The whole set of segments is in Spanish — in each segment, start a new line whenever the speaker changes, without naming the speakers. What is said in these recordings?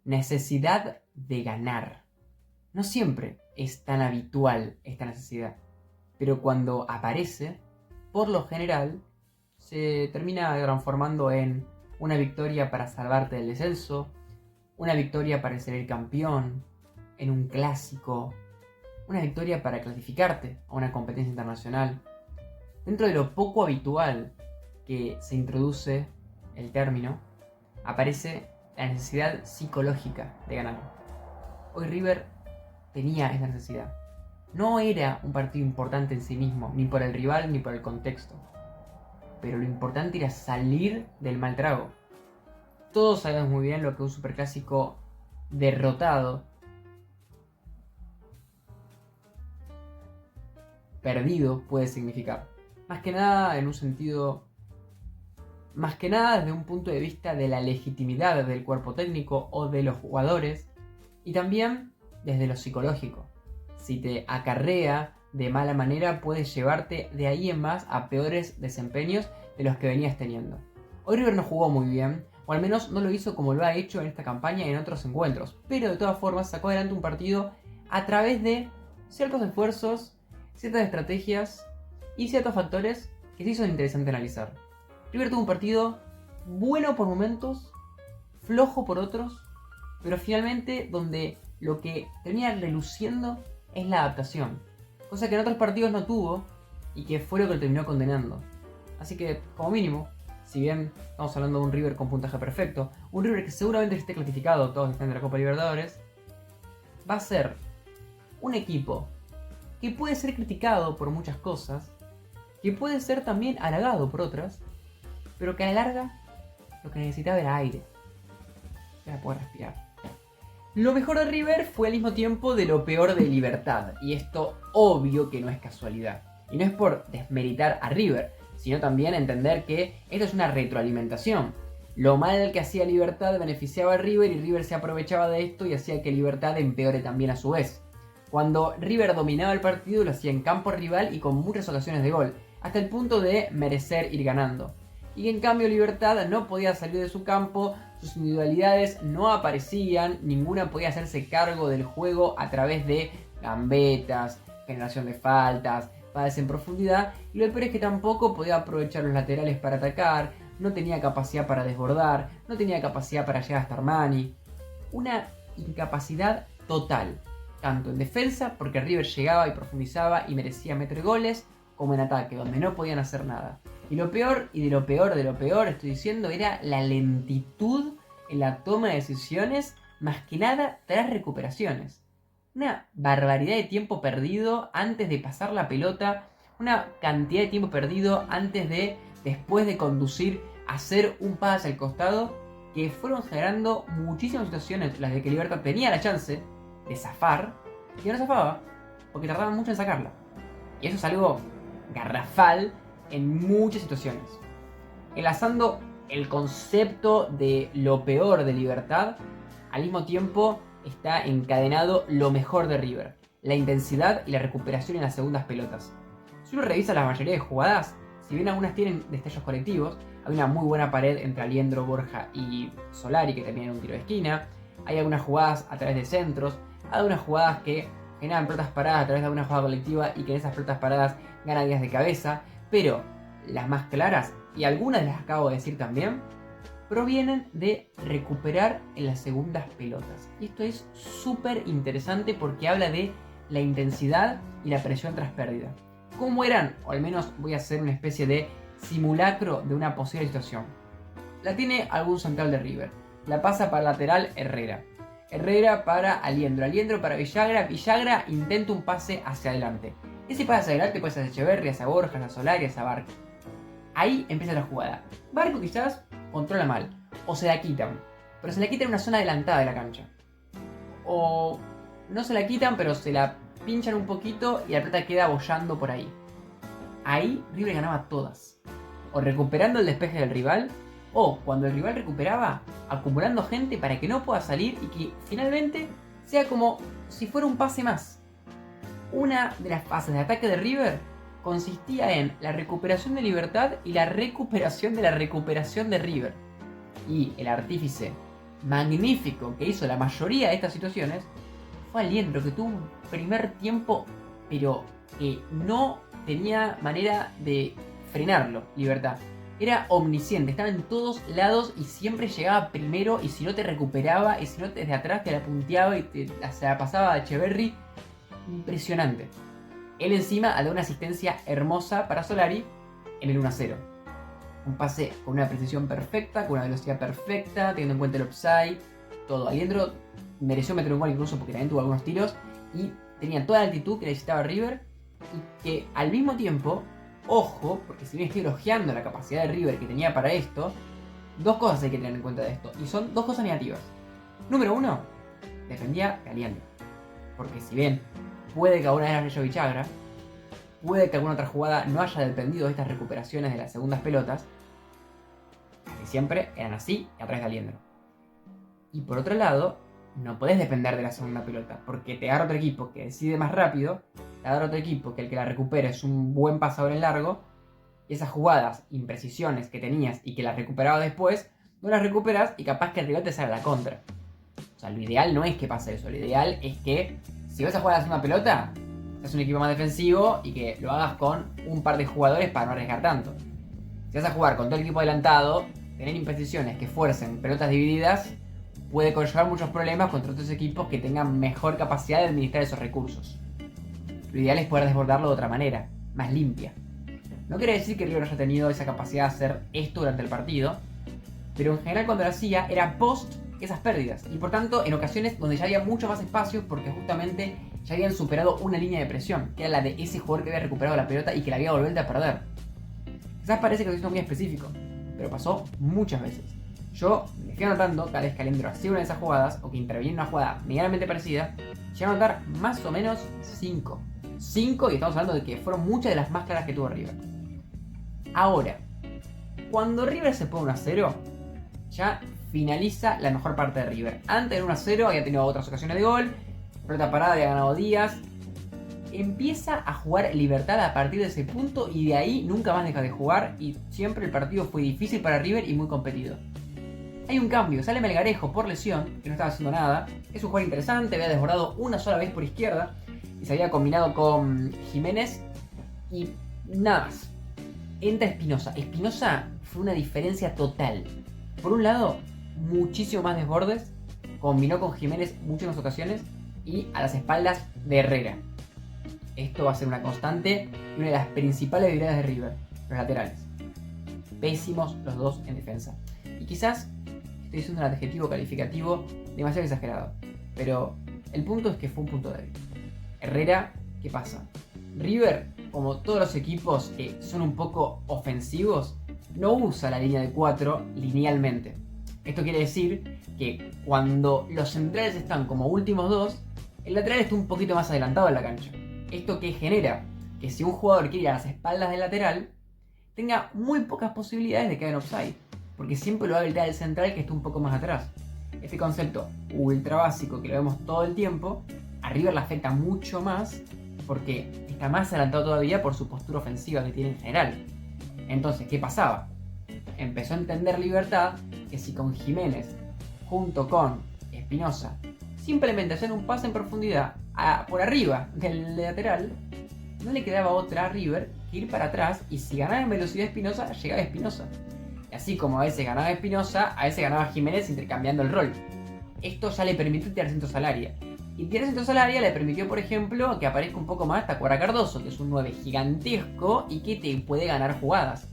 necesidad de ganar. No siempre es tan habitual esta necesidad, pero cuando aparece, por lo general, se termina transformando en una victoria para salvarte del descenso, una victoria para ser el campeón, en un clásico, una victoria para clasificarte a una competencia internacional. Dentro de lo poco habitual que se introduce el término, aparece la necesidad psicológica de ganar. Hoy River tenía esa necesidad. No era un partido importante en sí mismo, ni por el rival ni por el contexto. Pero lo importante era salir del mal trago. Todos sabemos muy bien lo que un superclásico derrotado, perdido, puede significar. Más que nada en un sentido... Más que nada desde un punto de vista de la legitimidad del cuerpo técnico o de los jugadores. Y también desde lo psicológico. Si te acarrea de mala manera, puedes llevarte de ahí en más a peores desempeños de los que venías teniendo. Hoy River no jugó muy bien, o al menos no lo hizo como lo ha hecho en esta campaña y en otros encuentros, pero de todas formas sacó adelante un partido a través de ciertos esfuerzos, ciertas estrategias y ciertos factores que sí son interesantes analizar. River tuvo un partido bueno por momentos, flojo por otros, pero finalmente donde lo que termina reluciendo es la adaptación, cosa que en otros partidos no tuvo y que fue lo que lo terminó condenando. Así que, como mínimo, si bien estamos hablando de un River con puntaje perfecto, un River que seguramente esté clasificado, todos están de la Copa Libertadores, va a ser un equipo que puede ser criticado por muchas cosas, que puede ser también halagado por otras, pero que a la larga lo que necesitaba era aire, para poder respirar. Lo mejor de River fue al mismo tiempo de lo peor de Libertad, y esto obvio que no es casualidad. Y no es por desmeritar a River, sino también entender que esto es una retroalimentación. Lo mal que hacía Libertad beneficiaba a River y River se aprovechaba de esto y hacía que Libertad empeore también a su vez. Cuando River dominaba el partido lo hacía en campo rival y con muchas ocasiones de gol, hasta el punto de merecer ir ganando. Y en cambio Libertad no podía salir de su campo, sus individualidades no aparecían, ninguna podía hacerse cargo del juego a través de gambetas, generación de faltas, pases en profundidad, y lo peor es que tampoco podía aprovechar los laterales para atacar, no tenía capacidad para desbordar, no tenía capacidad para llegar hasta Armani. Una incapacidad total, tanto en defensa, porque River llegaba y profundizaba y merecía meter goles, como en ataque, donde no podían hacer nada. Y lo peor, y de lo peor, estoy diciendo, era la lentitud en la toma de decisiones, más que nada tras recuperaciones. Una barbaridad de tiempo perdido antes de pasar la pelota, una cantidad de tiempo perdido antes de, después de conducir, hacer un pase al costado, que fueron generando muchísimas situaciones, las de que Libertad tenía la chance de zafar, y no zafaba, porque tardaban mucho en sacarla. Y eso es algo garrafal en muchas situaciones. Enlazando el concepto de lo peor de Libertad, al mismo tiempo está encadenado lo mejor de River, la intensidad y la recuperación en las segundas pelotas. Si uno revisa la mayoría de jugadas, si bien algunas tienen destellos colectivos, hay una muy buena pared entre Aliendro, Borja y Solari que termina en un tiro de esquina, hay algunas jugadas a través de centros, hay algunas jugadas que generan pelotas paradas a través de una jugada colectiva y que en esas pelotas paradas ganan días de cabeza, pero las más claras, y algunas las acabo de decir también, provienen de recuperar en las segundas pelotas. Y esto es súper interesante porque habla de la intensidad y la presión tras pérdida. ¿Cómo eran? O al menos voy a hacer una especie de simulacro de una posible situación. La tiene algún central de River. La pasa para el lateral Herrera. Herrera para Aliendro. Aliendro para Villagra. Villagra intenta un pase hacia adelante. Ese pase hacia adelante puede ser hacia Echeverri, hacia Borja, hacia Solari, hacia Barco. Ahí empieza la jugada. Barco quizás controla mal. O se la quitan. Pero se la quitan en una zona adelantada de la cancha. O no se la quitan, pero se la pinchan un poquito y la pelota queda boyando por ahí. Ahí River ganaba todas. O recuperando el despeje del rival, o cuando el rival recuperaba, acumulando gente para que no pueda salir y que finalmente sea como si fuera un pase más. Una de las fases de ataque de River consistía en la recuperación de Libertad y la recuperación de River. Y el artífice magnífico que hizo la mayoría de estas situaciones fue Aliendro, que tuvo un primer tiempo, pero que no tenía manera de frenarlo, Libertad. Era omnisciente, estaba en todos lados y siempre llegaba primero, y si no te recuperaba, y si no desde atrás te la punteaba y se la pasaba a Echeverry. Impresionante. Él encima ha dado una asistencia hermosa para Solari en el 1-0. Un pase con una precisión perfecta, con una velocidad perfecta, teniendo en cuenta el offside, todo. Aliendro mereció meter un gol incluso porque también tuvo algunos tiros y tenía toda la altitud que necesitaba River, y que al mismo tiempo, ojo, porque si bien estoy elogiando la capacidad de River que tenía para esto, dos cosas hay que tener en cuenta de esto, y son dos cosas negativas. Número uno, dependía de Aliendro, porque si bien puede que alguna vez haya hecho bichagra, puede que alguna otra jugada no haya dependido de estas recuperaciones de las segundas pelotas, que siempre eran así a través de Aliendro. Y por otro lado, no podés depender de la segunda pelota, porque te agarra otro equipo que decide más rápido, te agarra otro equipo que el que la recupera es un buen pasador en largo, y esas jugadas, imprecisiones que tenías y que las recuperabas después, no las recuperas y capaz que el rival te sale a la contra. O sea, lo ideal no es que pase eso, lo ideal es que si vas a jugar a la segunda pelota, seas un equipo más defensivo y que lo hagas con un par de jugadores para no arriesgar tanto. Si vas a jugar con todo el equipo adelantado, tener imprecisiones que fuercen pelotas divididas puede conllevar muchos problemas contra otros equipos que tengan mejor capacidad de administrar esos recursos. Lo ideal es poder desbordarlo de otra manera, más limpia. No quiere decir que River no haya tenido esa capacidad de hacer esto durante el partido, pero en general cuando lo hacía era post esas pérdidas, y por tanto en ocasiones donde ya había mucho más espacio porque justamente ya habían superado una línea de presión, que era la de ese jugador que había recuperado la pelota y que la había vuelto a perder. Quizás parece que esto es muy específico, pero pasó muchas veces. Yo me fui anotando cada vez que Aliendro hacía una de esas jugadas o que intervenía en una jugada medianamente parecida, llegué a anotar más o menos 5. 5, y estamos hablando de que fueron muchas de las más claras que tuvo River. Ahora, cuando River se pone 1-0, ya finaliza la mejor parte de River. Antes del 1-0 había tenido otras ocasiones de gol, pelota parada, había ganado Díaz. Empieza a jugar Libertad a partir de ese punto y de ahí nunca más deja de jugar, y siempre el partido fue difícil para River y muy competido. Hay un cambio, sale Melgarejo por lesión, que no estaba haciendo nada. Es un jugador interesante, había desbordado una sola vez por izquierda y se había combinado con Jiménez y nada más. Entra Espinosa. Espinosa fue una diferencia total. Por un lado, muchísimo más desbordes, combinó con Jiménez muchas ocasiones y a las espaldas de Herrera. Esto va a ser una constante y una de las principales debilidades de River, los laterales. Pésimos los dos en defensa. Y quizás estoy diciendo un adjetivo calificativo demasiado exagerado, pero el punto es que fue un punto débil. Herrera, ¿qué pasa? River, como todos los equipos que son un poco ofensivos, no usa la línea de 4 linealmente. Esto quiere decir que cuando los centrales están como últimos dos, el lateral está un poquito más adelantado en la cancha. Esto que genera que si un jugador quiere ir a las espaldas del lateral, tenga muy pocas posibilidades de caer en offside, porque siempre lo va a habilitar el central que está un poco más atrás. Este concepto ultra básico que lo vemos todo el tiempo, a River le afecta mucho más porque está más adelantado todavía por su postura ofensiva que tiene en general. Entonces, ¿qué pasaba? Empezó a entender Libertad que si con Jiménez junto con Espinosa simplemente hacían un pase en profundidad por arriba del lateral, no le quedaba otra a River que ir para atrás, y si ganaba en velocidad Espinosa, llegaba Espinosa. Y así como a veces ganaba Espinosa, a veces ganaba Jiménez intercambiando el rol. Esto ya le permitió tirar centros al área. Y tirar centros al área le permitió, por ejemplo, que aparezca un poco más Tacuara Cardoso, que es un 9 gigantesco y que te puede ganar jugadas.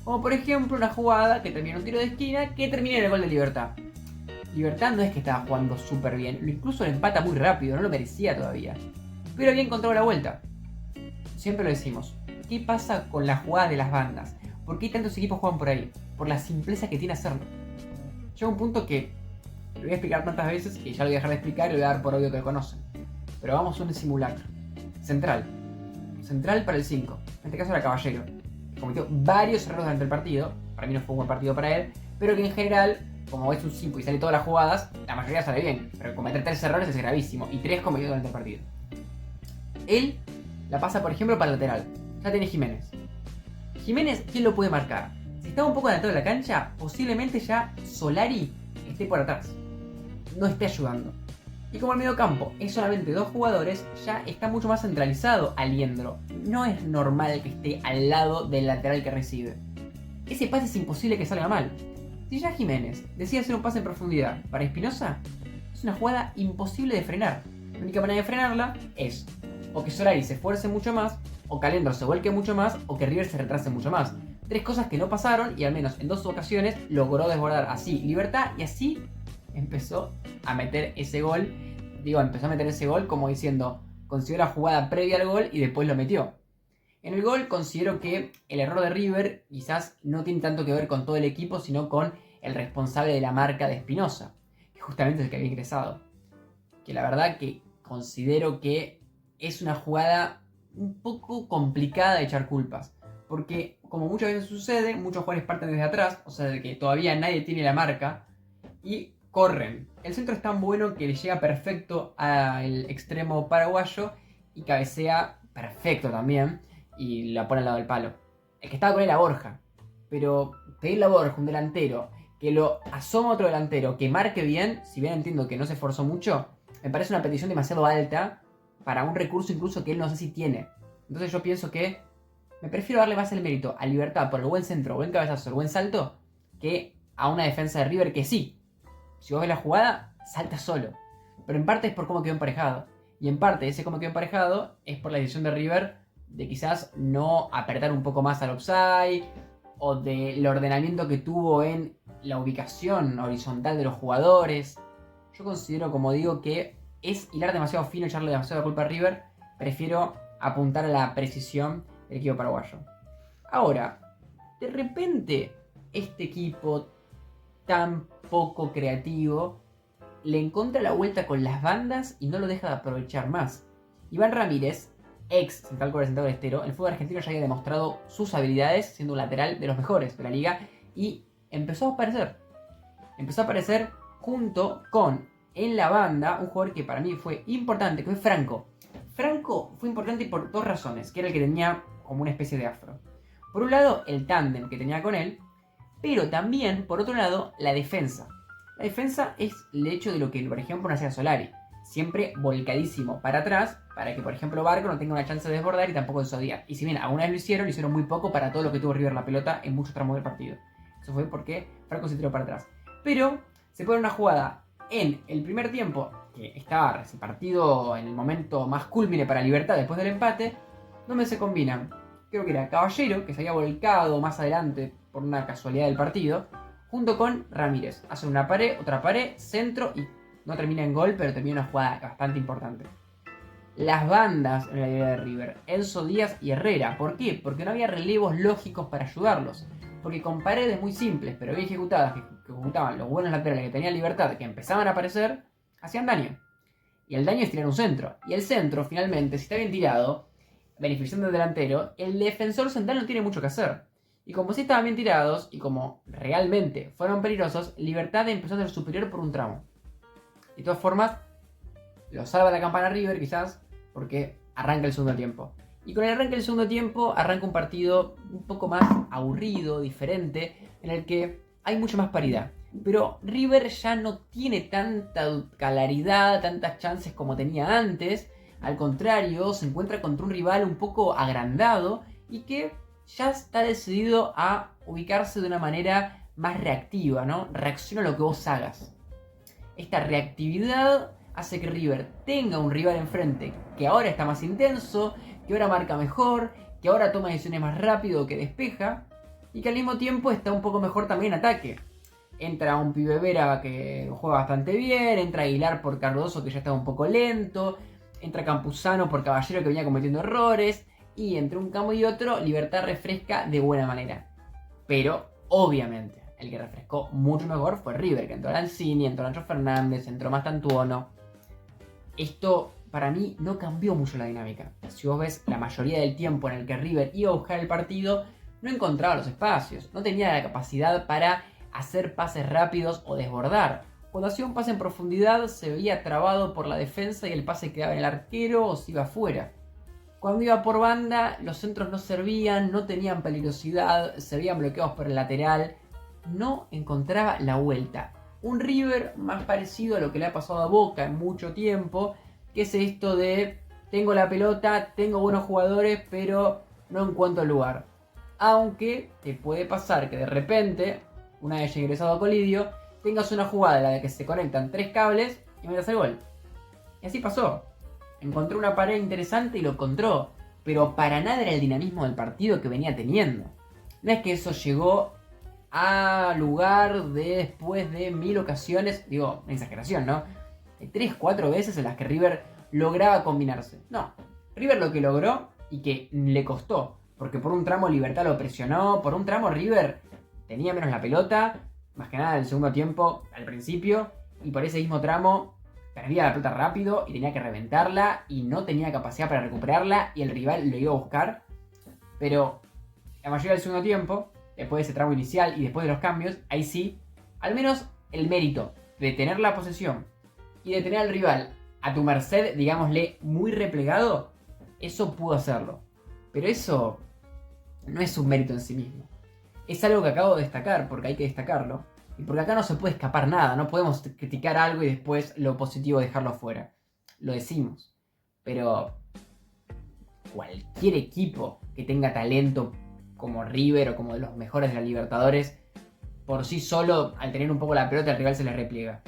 Como por ejemplo una jugada que termina en un tiro de esquina que termina en el gol de Libertad. Libertad no es que estaba jugando súper bien, incluso lo empata muy rápido, no lo merecía todavía. Pero había encontrado la vuelta. Siempre lo decimos. ¿Qué pasa con las jugadas de las bandas? ¿Por qué tantos equipos juegan por ahí? Por la simpleza que tiene hacerlo. Llega un punto que lo voy a explicar tantas veces que ya lo voy a dejar de explicar y lo voy a dar por obvio que lo conocen. Pero vamos a un simulacro. Central. Central para el 5. En este caso era Caballero. Que cometió varios errores durante el partido. Para mí no fue un buen partido para él. Pero que en general, como es un 5 y sale todas las jugadas, la mayoría sale bien. Pero cometer 3 errores es gravísimo. Y 3 cometió durante el partido. Él la pasa, por ejemplo, para el lateral. Ya tiene Jiménez. Jiménez, ¿quién lo puede marcar? Si está un poco adelantado de la cancha, posiblemente ya Solari esté por atrás. no esté ayudando. Y como el mediocampo es solamente 2 jugadores, ya está mucho más centralizado Aliendro. No es normal que esté al lado del lateral que recibe. Ese pase es imposible que salga mal. Si ya Jiménez decide hacer un pase en profundidad para Espinosa, es una jugada imposible de frenar. La única manera de frenarla es o que Solari se esfuerce mucho más, o que Aliendro se vuelque mucho más, o que River se retrase mucho más. 3 cosas que no pasaron y al menos en 2 ocasiones logró desbordar así Libertad y así empezó a meter ese gol. Empezó a meter ese gol como diciendo, consiguió la jugada previa al gol y después lo metió. En el gol considero que el error de River quizás no tiene tanto que ver con todo el equipo, sino con el responsable de la marca de Espinosa, que justamente es el que había ingresado. Que la verdad que considero que es una jugada un poco complicada de echar culpas. Porque como muchas veces sucede, muchos jugadores parten desde atrás, o sea, de que todavía nadie tiene la marca, y corren. El centro es tan bueno que le llega perfecto al extremo paraguayo y cabecea perfecto también y la pone al lado del palo. El que estaba con él era Borja, pero pedirle a Borja, un delantero, que lo asoma otro delantero, que marque bien, si bien entiendo que no se esforzó mucho, me parece una petición demasiado alta para un recurso incluso que él no sé si tiene. Entonces yo pienso que me prefiero darle más el mérito a Libertad por el buen centro, buen cabezazo, el buen salto, que a una defensa de River que sí, si vos ves la jugada, salta solo. Pero en parte es por cómo quedó emparejado. Y en parte ese cómo quedó emparejado es por la decisión de River de quizás no apretar un poco más al offside, o del ordenamiento que tuvo en la ubicación horizontal de los jugadores. Yo considero, como digo, que es hilar demasiado fino, echarle demasiada culpa a River. Prefiero apuntar a la precisión del equipo paraguayo. Ahora, de repente, este equipo tan poco creativo le encuentra la vuelta con las bandas y no lo deja de aprovechar más. Iván Ramírez, ex central Córdoba Santiago del Estero, el fútbol argentino ya había demostrado sus habilidades siendo un lateral de los mejores de la liga y empezó a aparecer. Empezó a aparecer junto con, en la banda, un jugador que para mí fue importante, que fue Franco. Franco fue importante por 2 razones, que era el que tenía como una especie de afro. Por un lado, el tándem que tenía con él, pero también, por otro lado, la defensa. La defensa es el hecho de lo que, por ejemplo, no hacía Solari. Siempre volcadísimo para atrás, para que, por ejemplo, Barco no tenga una chance de desbordar y tampoco de Zodiac. Y si bien alguna vez lo hicieron muy poco para todo lo que tuvo River la pelota en muchos tramos del partido. Eso fue porque Franco se tiró para atrás. Pero se pone una jugada en el primer tiempo, que estaba el partido en el momento más culmine para Libertad después del empate, donde se combinan. Creo que era Caballero, que se había volcado más adelante por una casualidad del partido, junto con Ramírez. Hacen una pared, otra pared, centro y no termina en gol, pero termina una jugada bastante importante. Las bandas en la idea de River, Enzo Díaz y Herrera. ¿Por qué? Porque no había relevos lógicos para ayudarlos. Porque con paredes muy simples, pero bien ejecutadas, que ejecutaban los buenos laterales que tenían Libertad, que empezaban a aparecer, hacían daño. Y el daño es tirar un centro. Y el centro, finalmente, si está bien tirado, beneficiando del delantero, el defensor central no tiene mucho que hacer. Y como sí estaban bien tirados, y como realmente fueron peligrosos, Libertad empezó a ser superior por un tramo. De todas formas, lo salva la campana River quizás, porque arranca el segundo tiempo. Y con el arranque del segundo tiempo, arranca un partido un poco más aburrido, diferente, en el que hay mucha más paridad. Pero River ya no tiene tanta claridad, tantas chances como tenía antes. Al contrario, se encuentra contra un rival un poco agrandado y que ya está decidido a ubicarse de una manera más reactiva, ¿no? Reacciona a lo que vos hagas. Esta reactividad hace que River tenga un rival enfrente que ahora está más intenso, que ahora marca mejor, que ahora toma decisiones más rápido, que despeja, y que al mismo tiempo está un poco mejor también en ataque. Entra un pibe Vera que juega bastante bien, entra Aguilar por Cardoso que ya estaba un poco lento, entra Campuzano por Caballero que venía cometiendo errores, y entre un cambio y otro, Libertad refresca de buena manera. Pero, obviamente, el que refrescó mucho mejor fue River, que entró Lanzini, entró Nacho Fernández, entró Mastantuono. Esto, para mí, no cambió mucho la dinámica. Si vos ves la mayoría del tiempo en el que River iba a buscar el partido, no encontraba los espacios, no tenía la capacidad para hacer pases rápidos o desbordar. Cuando hacía un pase en profundidad se veía trabado por la defensa y el pase quedaba en el arquero o se iba afuera. Cuando iba por banda, los centros no servían, no tenían peligrosidad, se veían bloqueados por el lateral. No encontraba la vuelta. Un River más parecido a lo que le ha pasado a Boca en mucho tiempo, que es esto de tengo la pelota, tengo buenos jugadores, pero no encuentro el lugar. Aunque te puede pasar que de repente, una vez ingresado a Colidio, tengas una jugada en la que se conectan 3 cables y metas el gol. Y así pasó. Encontró una pared interesante y lo encontró, pero para nada era el dinamismo del partido que venía teniendo. No es que eso llegó a lugar de después de 1000 ocasiones, digo, una exageración, ¿no? 3, 4 veces en las que River lograba combinarse. No, River lo que logró y que le costó, porque por un tramo Libertad lo presionó, por un tramo River tenía menos la pelota, más que nada en el segundo tiempo, al principio, y por ese mismo tramo perdía la pelota rápido y tenía que reventarla y no tenía capacidad para recuperarla y el rival lo iba a buscar. Pero la mayoría del segundo tiempo, después de ese tramo inicial y después de los cambios, ahí sí, al menos el mérito de tener la posesión y de tener al rival a tu merced, digámosle, muy replegado, eso pudo hacerlo. Pero eso no es un mérito en sí mismo. Es algo que acabo de destacar, porque hay que destacarlo. Y porque acá no se puede escapar nada, no podemos criticar algo y después lo positivo dejarlo fuera. Lo decimos. Pero cualquier equipo que tenga talento como River o como de los mejores de la Libertadores, por sí solo, al tener un poco la pelota, el rival se les repliega.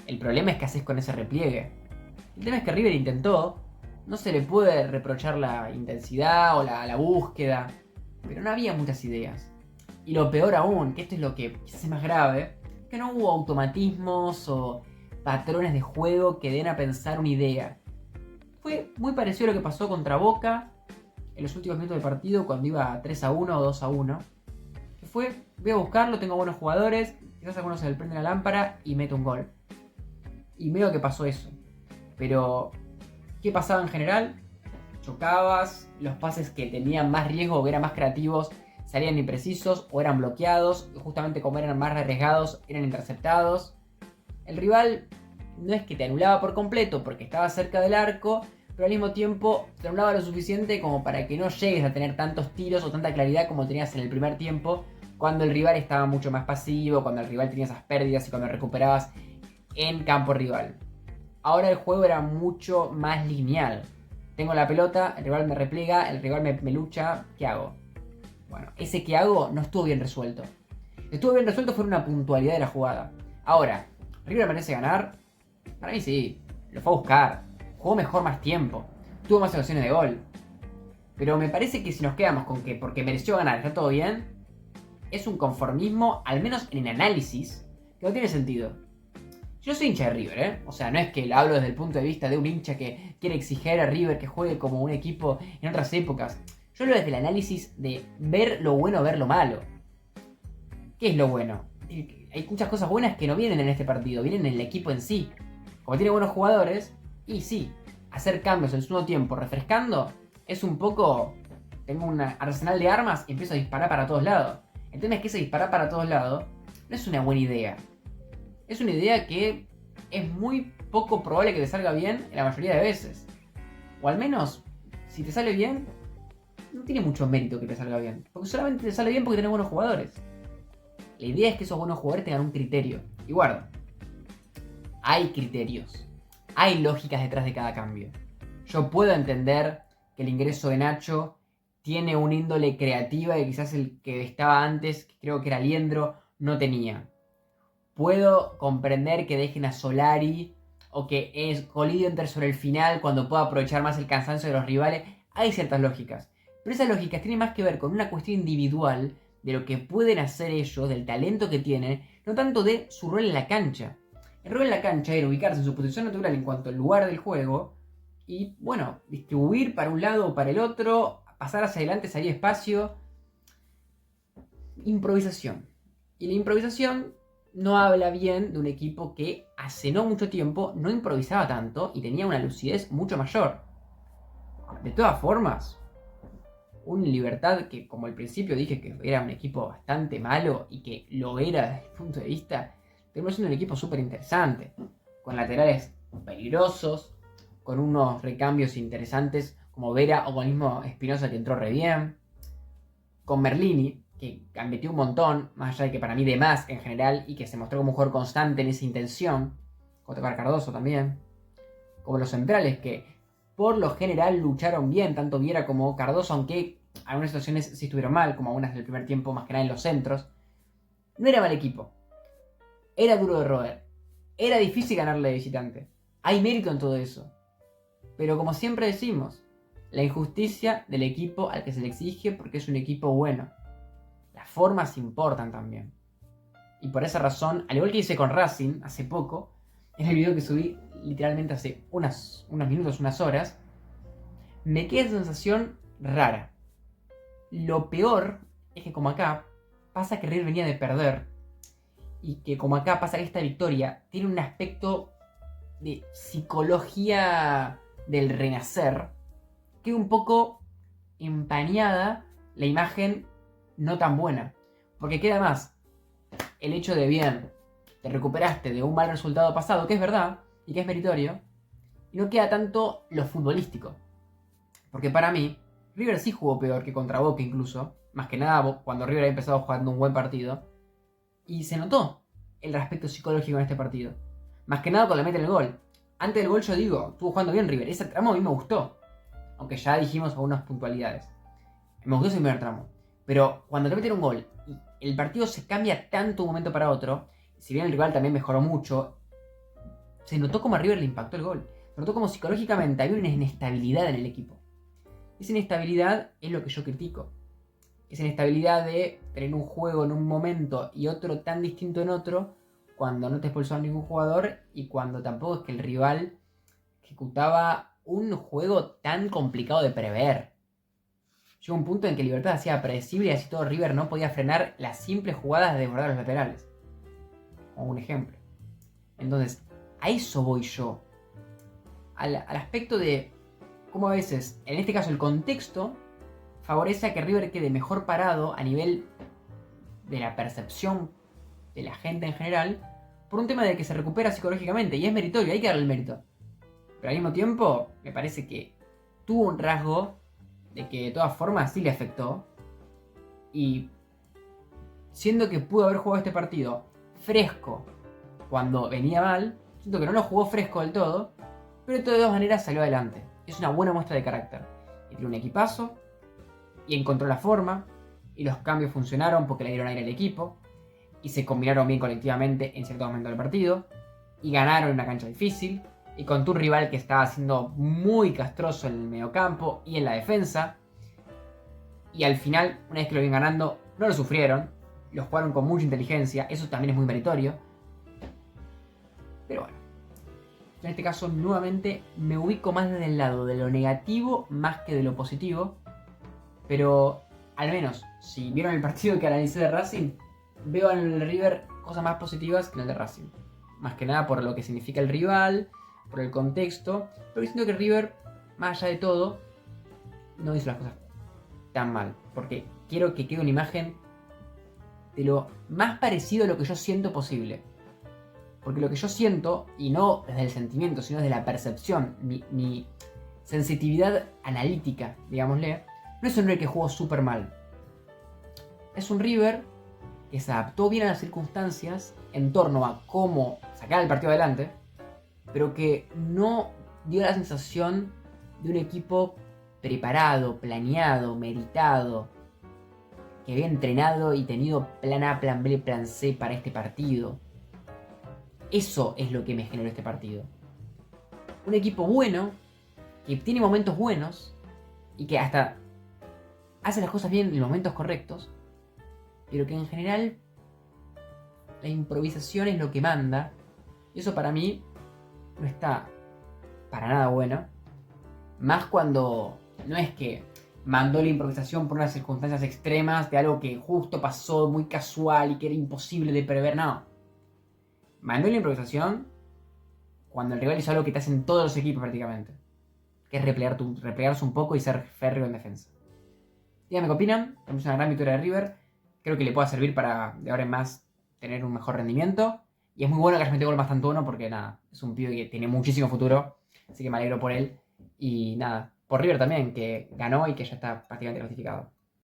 El problema es qué haces con ese repliegue. El tema es que River intentó, no se le puede reprochar la intensidad o la búsqueda, pero no había muchas ideas. Y lo peor aún, que esto es lo que quizás es más grave, que no hubo automatismos o patrones de juego que den a pensar una idea. Fue muy parecido a lo que pasó contra Boca en los últimos minutos del partido cuando iba 3-1 o 2-1. Que fue, voy a buscarlo, tengo buenos jugadores, quizás algunos se le prende la lámpara y meto un gol. Y medio que pasó eso. Pero, ¿qué pasaba en general? Chocabas, los pases que tenían más riesgo o que eran más creativos salían imprecisos o eran bloqueados, y justamente como eran más arriesgados eran interceptados. El rival no es que te anulaba por completo porque estaba cerca del arco, pero al mismo tiempo te anulaba lo suficiente como para que no llegues a tener tantos tiros o tanta claridad como tenías en el primer tiempo, cuando el rival estaba mucho más pasivo, cuando el rival tenía esas pérdidas y cuando recuperabas en campo rival. Ahora el juego era mucho más lineal. Tengo la pelota, el rival me replega, el rival me lucha, ¿qué hago? Bueno, ese que hago no estuvo bien resuelto. Estuvo bien resuelto fue una puntualidad de la jugada. Ahora, ¿River merece ganar? Para mí sí. Lo fue a buscar. Jugó mejor más tiempo. Tuvo más ocasiones de gol. Pero me parece que si nos quedamos con que porque mereció ganar está todo bien, es un conformismo, al menos en el análisis, que no tiene sentido. Yo soy hincha de River, ¿eh? O sea, no es que lo hablo desde el punto de vista de un hincha que quiere exigir a River que juegue como un equipo en otras épocas. Yo hablo desde el análisis de ver lo bueno o ver lo malo. ¿Qué es lo bueno? Hay muchas cosas buenas que no vienen en este partido, vienen en el equipo en sí. Como tiene buenos jugadores, y sí, hacer cambios en el segundo tiempo refrescando es un poco... Tengo un arsenal de armas y empiezo a disparar para todos lados. El tema es que ese disparar para todos lados no es una buena idea. Es una idea que es muy poco probable que te salga bien en la mayoría de veces. O al menos, si te sale bien, no tiene mucho mérito que te salga bien. Porque solamente te sale bien porque tenés buenos jugadores. La idea es que esos buenos jugadores tengan un criterio. Y guarda, hay criterios. Hay lógicas detrás de cada cambio. Yo puedo entender que el ingreso de Nacho tiene una índole creativa que quizás el que estaba antes, que creo que era Liendro, no tenía. Puedo comprender que dejen a Solari o que Colidio entre sobre el final cuando pueda aprovechar más el cansancio de los rivales. Hay ciertas lógicas. Pero esas lógicas tienen más que ver con una cuestión individual de lo que pueden hacer ellos, del talento que tienen, no tanto de su rol en la cancha. El rol en la cancha era ubicarse en su posición natural en cuanto al lugar del juego y, bueno, distribuir para un lado o para el otro, pasar hacia adelante, salir espacio. Improvisación. Y la improvisación no habla bien de un equipo que hace no mucho tiempo no improvisaba tanto y tenía una lucidez mucho mayor. De todas formas, un Libertad que, como al principio dije que era un equipo bastante malo y que lo era desde el punto de vista, terminó siendo un equipo súper interesante, con laterales peligrosos, con unos recambios interesantes como Vera o con el mismo Espinosa que entró re bien, con Merlini, que metió un montón, más allá de que para mí de más en general, y que se mostró como un jugador constante en esa intención, como tocar Cardoso también, como los centrales que por lo general lucharon bien, tanto Viera como Cardoso, aunque algunas situaciones sí estuvieron mal, como algunas del primer tiempo, más que nada en los centros. No era mal equipo, era duro de roer, era difícil ganarle de visitante, hay mérito en todo eso, pero como siempre decimos, la injusticia del equipo al que se le exige porque es un equipo bueno. Las formas importan también. Y por esa razón, al igual que hice con Racing hace poco, en el video que subí literalmente hace unos minutos, unas horas, me queda esa sensación rara. Lo peor es que como acá pasa que River venía de perder y que como acá pasa que esta victoria tiene un aspecto de psicología del renacer que un poco empañada la imagen no tan buena. Porque queda más el hecho de bien, te recuperaste de un mal resultado pasado, que es verdad y que es meritorio, y no queda tanto lo futbolístico. Porque para mí, River sí jugó peor que contra Boca incluso, más que nada cuando River había empezado jugando un buen partido, y se notó el aspecto psicológico en este partido. Más que nada cuando le meten el gol. Antes del gol yo digo, estuvo jugando bien River, ese tramo a mí me gustó, aunque ya dijimos algunas puntualidades. Me gustó ese primer tramo. Pero cuando te meten un gol y el partido se cambia tanto de un momento para otro, si bien el rival también mejoró mucho, se notó como a River le impactó el gol. Se notó como psicológicamente había una inestabilidad en el equipo. Esa inestabilidad es lo que yo critico. Esa inestabilidad de tener un juego en un momento y otro tan distinto en otro, cuando no te expulsó a ningún jugador y cuando tampoco es que el rival ejecutaba un juego tan complicado de prever. Llegó un punto en que Libertad hacía predecible y así todo River no podía frenar las simples jugadas de desbordar los laterales. Como un ejemplo. Entonces, a eso voy yo. Al aspecto de cómo a veces, en este caso el contexto, favorece a que River quede mejor parado a nivel de la percepción de la gente en general, por un tema de que se recupera psicológicamente, y es meritorio, hay que darle el mérito. Pero al mismo tiempo, me parece que tuvo un rasgo de que de todas formas sí le afectó, y siendo que pudo haber jugado este partido fresco cuando venía mal, siento que no lo jugó fresco del todo, pero de todas maneras salió adelante. Es una buena muestra de carácter. Y tiene un equipazo, y encontró la forma, y los cambios funcionaron porque le dieron aire al equipo, y se combinaron bien colectivamente en cierto momento del partido, y ganaron en una cancha difícil, y con un rival que estaba siendo muy castroso en el mediocampo y en la defensa, y al final, una vez que lo vienen ganando, no lo sufrieron, lo jugaron con mucha inteligencia, eso también es muy meritorio. Pero bueno, en este caso nuevamente me ubico más desde el lado de lo negativo más que de lo positivo, pero al menos si vieron el partido que analicé de Racing, veo en el River cosas más positivas que en el de Racing. Más que nada por lo que significa el rival, por el contexto, pero siento que River, más allá de todo, no hizo las cosas tan mal, porque quiero que quede una imagen de lo más parecido a lo que yo siento posible. Porque lo que yo siento, y no desde el sentimiento, sino desde la percepción, mi sensitividad analítica, digámosle, no es un River que jugó súper mal. Es un River que se adaptó bien a las circunstancias en torno a cómo sacar el partido adelante, pero que no dio la sensación de un equipo preparado, planeado, meditado, que había entrenado y tenido plan A, plan B, plan C para este partido. Eso es lo que me generó este partido. Un equipo bueno, que tiene momentos buenos y que hasta hace las cosas bien en los momentos correctos, pero que en general la improvisación es lo que manda. Y eso para mí no está para nada bueno. Más cuando no es que mandó la improvisación por unas circunstancias extremas de algo que justo pasó muy casual y que era imposible de prever, no. Mandó la improvisación cuando el rival hizo algo que te hacen todos los equipos prácticamente, que es replegarse un poco y ser férreo en defensa. Díganme qué opinan. Es una gran victoria de River. Creo que le pueda servir para de ahora en más tener un mejor rendimiento. Y es muy bueno que haya metido gol bastante uno porque nada, es un pibe que tiene muchísimo futuro. Así que me alegro por él. Y nada, por River también, que ganó y que ya está prácticamente clasificado.